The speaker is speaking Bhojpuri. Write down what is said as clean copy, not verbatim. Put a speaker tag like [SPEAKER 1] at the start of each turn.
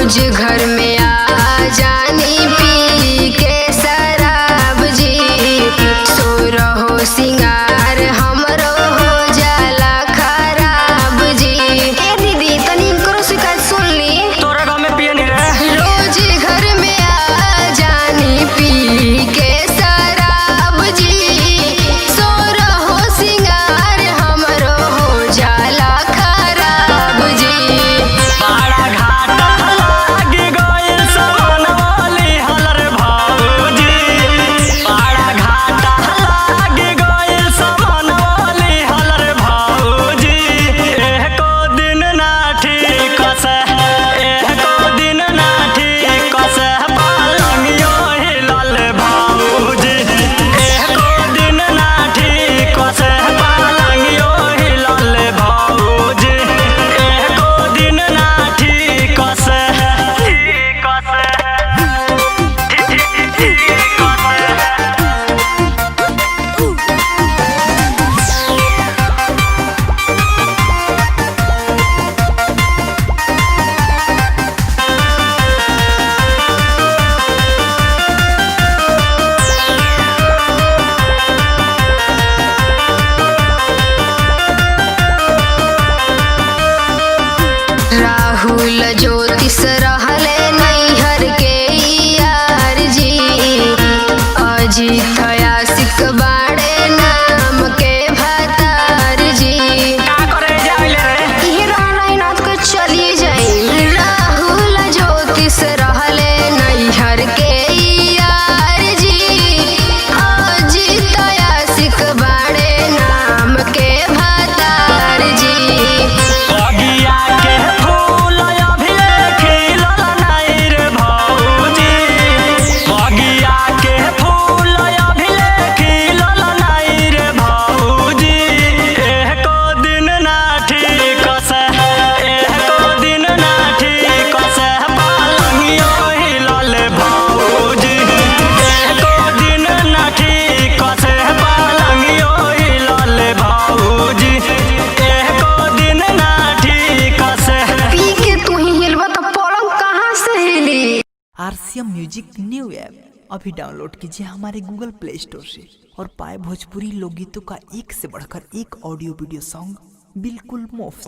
[SPEAKER 1] रोज घर में आ जानी पी के शराब जी, सो रहो सिंगार हमरो हो जाला खराब जी। ए दीदी तनी करो शिकायत सुन ली।
[SPEAKER 2] तोरा गाँव में पिए नहीं रहे।
[SPEAKER 1] रोज घर में आ जानी पी के शराब जी, सो रहो सिंगार हमरो हो जाला खराब जी।
[SPEAKER 2] बड़ा घाटा लागी गइल सामान वाली हलर भाऊजी, बड़ा घाटा लागी गइल सामान वाली हलर भाऊजी। एको दिन ना ठीक से, एको दिन ना ठीक से पलंगियो हिलल भाऊजी, एको दिन ना ठीक से पलंगियो हिलल भाऊजी, एको दिन ना ठीक से, ठीक से, ठीक से।
[SPEAKER 1] राहुल ज्योतिष रहले नैहर के यार जी, अजीत आशिक बाड़े नाम के भतार जी।
[SPEAKER 2] का करे जाइले रे?
[SPEAKER 1] ये रहना ना तो चली जाई। राहुल ज्योतिष रहले नैहर के यार जी, अजीत आशिक बाड़े नाम के भतार जी।
[SPEAKER 2] बगिया के फूल अभी खिलल नहीं रे भाऊजी, बगिया के फूल अभी खिलल नहीं रे भाऊजी। एको दिन ना ठीक से, एको दिन ना ठीक से पलंगियो हिलल भाऊजी, एको दिन ना ठीक से पलंगियो हिलल भाऊजी, एको दिन ना ठीक से।
[SPEAKER 1] पी के तू ही हिलवा तो पलंग कहाँ से हिली।
[SPEAKER 3] RCM म्यूजिक न्यू ऐप अभी डाउनलोड कीजिए हमारे गूगल प्ले स्टोर से और पाए भोजपुरी लोकगीतों का एक से बढ़कर एक ऑडियो वीडियो सॉन्ग बिल्कुल मुफ्त।